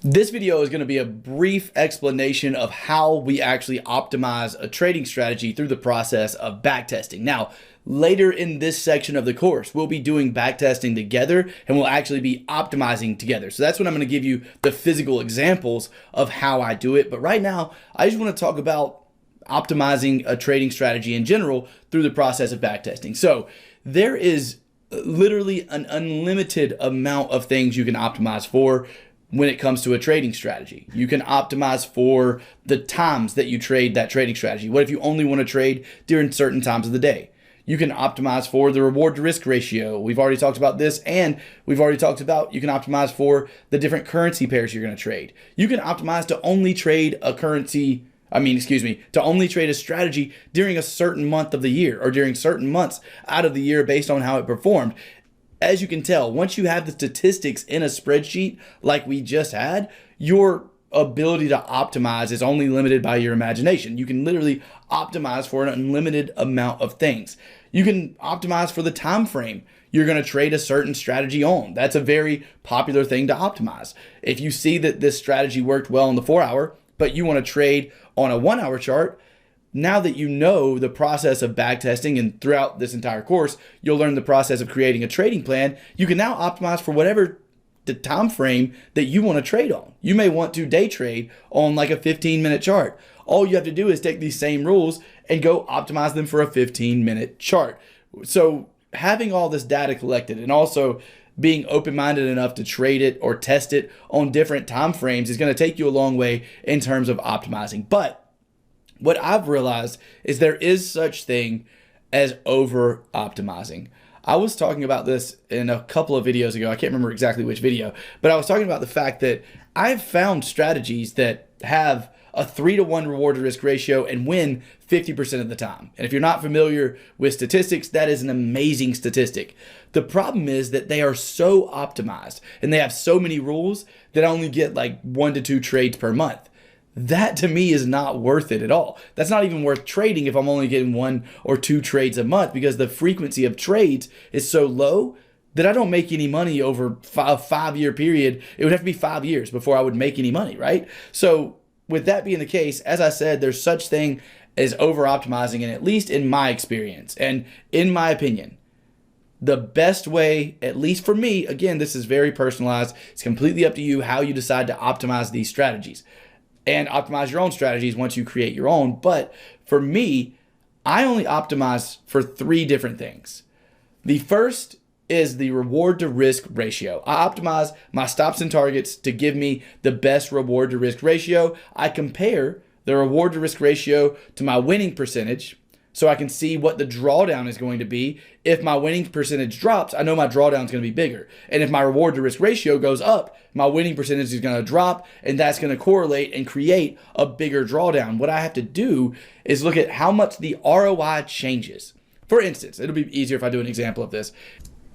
This video is going to be a brief explanation of how we actually optimize a trading strategy through the process of backtesting. Now, later in this section of the course, we'll be doing backtesting together and we'll actually be optimizing together. So that's when I'm going to give you the physical examples of how I do it. But right now, I just want to talk about optimizing a trading strategy in general through the process of backtesting. So there is literally an unlimited amount of things you can optimize for when it comes to a trading strategy. You can optimize for the times that you trade that trading strategy. What if you only want to trade during certain times of the day? You can optimize for the reward to risk ratio. We've already talked about this, and we've already talked about you can optimize for the different currency pairs you're going to trade. You can optimize to only trade to only trade a strategy during a certain month of the year or during certain months out of the year based on how it performed. As you can tell, once you have the statistics in a spreadsheet like we just had, your ability to optimize is only limited by your imagination. You can literally optimize for an unlimited amount of things. You can optimize for the time frame you're going to trade a certain strategy on. That's a very popular thing to optimize. If you see that this strategy worked well on the 4-hour, but you want to trade on a 1-hour chart, now that you know the process of backtesting, and throughout this entire course, you'll learn the process of creating a trading plan, you can now optimize for whatever the time frame that you want to trade on. You may want to day trade on like a 15-minute chart. All you have to do is take these same rules and go optimize them for a 15-minute chart. So having all this data collected and also being open-minded enough to trade it or test it on different time frames is going to take you a long way in terms of optimizing. But what I've realized is there is such thing as over optimizing. I was talking about this in a couple of videos ago. I can't remember exactly which video, but I was talking about the fact that I've found strategies that have a 3-to-1 reward to risk ratio and win 50% of the time. And if you're not familiar with statistics, that is an amazing statistic. The problem is that they are so optimized and they have so many rules that I only get like 1 to 2 trades per month. That to me is not worth it at all. That's not even worth trading if I'm only getting 1 or 2 trades a month, because the frequency of trades is so low that I don't make any money over a 5-year period. It would have to be 5 years before I would make any money, right? So with that being the case, as I said, there's such thing as over optimizing, and at least in my experience and in my opinion, the best way, at least for me, again, this is very personalized. It's completely up to you how you decide to optimize these strategies and optimize your own strategies once you create your own. But for me, I only optimize for 3 different things. The first is the reward to risk ratio. I optimize my stops and targets to give me the best reward to risk ratio. I compare the reward to risk ratio to my winning percentage so I can see what the drawdown is going to be. If my winning percentage drops, I know my drawdown is going to be bigger. And if my reward to risk ratio goes up, my winning percentage is going to drop, and that's going to correlate and create a bigger drawdown. What I have to do is look at how much the ROI changes. For instance, it'll be easier if I do an example of this.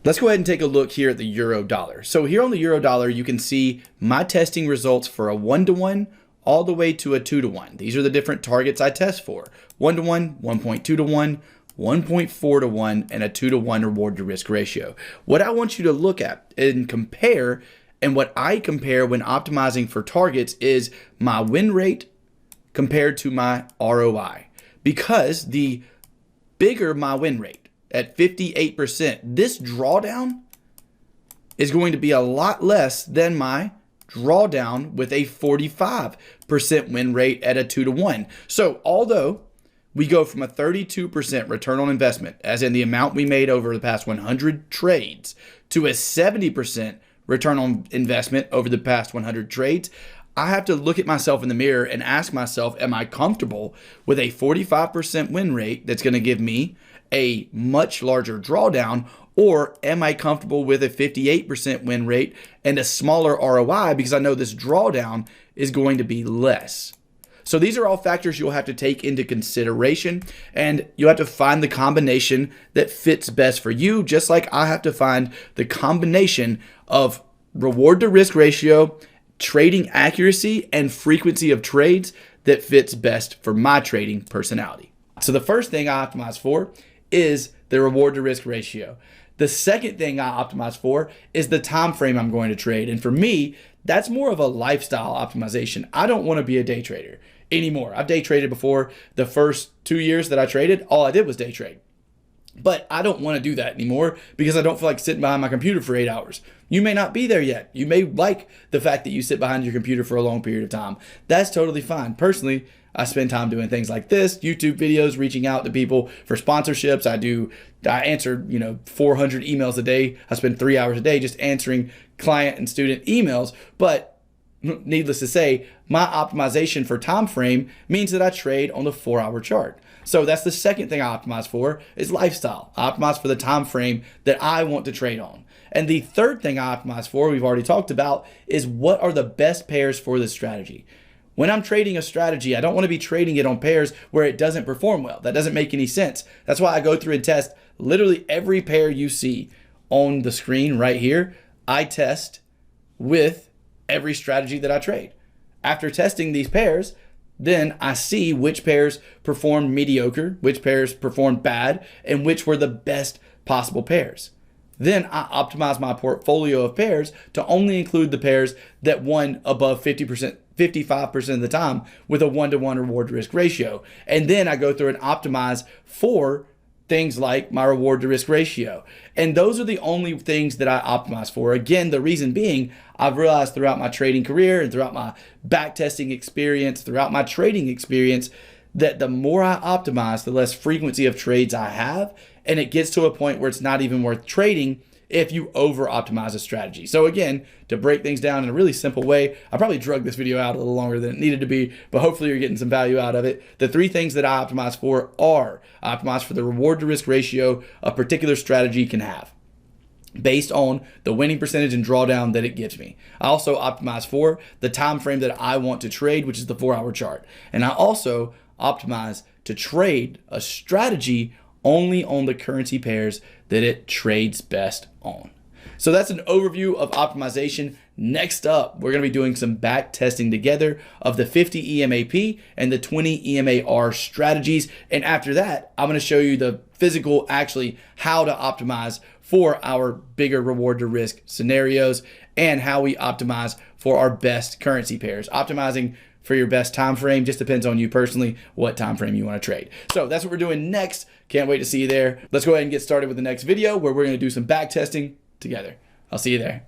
Let's go ahead and take a look here at the euro dollar. So here on the euro dollar, you can see my testing results for a 1-to-1 all the way to a 2-to-1. These are the different targets I test for: 1-to-1, 1.2-to-1, 1.4-to-1, and a 2-to-1 reward to risk ratio. What I want you to look at and compare, and what I compare when optimizing for targets, is my win rate compared to my ROI. Because the bigger my win rate at 58%, this drawdown is going to be a lot less than my drawdown with a 45% win rate at a 2-to-1. So although we go from a 32% return on investment, as in the amount we made over the past 100 trades, to a 70% return on investment over the past 100 trades, I have to look at myself in the mirror and ask myself, am I comfortable with a 45% win rate that's going to give me a much larger drawdown, or am I comfortable with a 58% win rate and a smaller ROI because I know this drawdown is going to be less? So these are all factors you'll have to take into consideration, and you'll have to find the combination that fits best for you, just like I have to find the combination of reward to risk ratio, trading accuracy, and frequency of trades that fits best for my trading personality. So the first thing I optimize for is the reward to risk ratio. The second thing I optimize for is the time frame I'm going to trade. And for me, that's more of a lifestyle optimization. I don't want to be a day trader anymore. I've day traded before. The first 2 years that I traded, all I did was day trade. But I don't want to do that anymore because I don't feel like sitting behind my computer for 8 hours. You may not be there yet. You may like the fact that you sit behind your computer for a long period of time. That's totally fine. Personally, I spend time doing things like this, YouTube videos, reaching out to people for sponsorships. I answer, 400 emails a day. I spend 3 hours a day just answering client and student emails. But needless to say, my optimization for time frame means that I trade on the 4-hour chart. So that's the second thing I optimize for is lifestyle. I optimize for the time frame that I want to trade on. And the third thing I optimize for, we've already talked about, is what are the best pairs for this strategy. When I'm trading a strategy, I don't want to be trading it on pairs where it doesn't perform well. That doesn't make any sense. That's why I go through and test literally every pair you see on the screen right here. I test with every strategy that I trade. After testing these pairs, then I see which pairs performed mediocre, which pairs performed bad, and which were the best possible pairs. Then I optimize my portfolio of pairs to only include the pairs that won above 50%, 55% of the time with a 1-to-1 reward to risk ratio. And then I go through and optimize for things like my reward to risk ratio. And those are the only things that I optimize for. Again, the reason being, I've realized throughout my trading career and throughout my backtesting experience, throughout my trading experience, that the more I optimize, the less frequency of trades I have. And it gets to a point where it's not even worth trading if you over optimize a strategy. So again, to break things down in a really simple way, I probably drug this video out a little longer than it needed to be, but hopefully you're getting some value out of it. The 3 things that I optimize for are I optimize for the reward to risk ratio a particular strategy can have based on the winning percentage and drawdown that it gives me. I also optimize for the time frame that I want to trade, which is the 4-hour chart. And I also optimize to trade a strategy only on the currency pairs that it trades best on. So that's an overview of optimization. Next up, we're going to be doing some back testing together of the 50 EMAP and the 20 EMAR strategies. And after that, I'm going to show you the physical, actually how to optimize for our bigger reward to risk scenarios and how we optimize for our best currency pairs. Optimizing for your best time frame just depends on you personally, what time frame you want to trade. So that's what we're doing next. Can't wait to see you there. Let's go ahead and get started with the next video where we're going to do some back testing together. I'll see you there.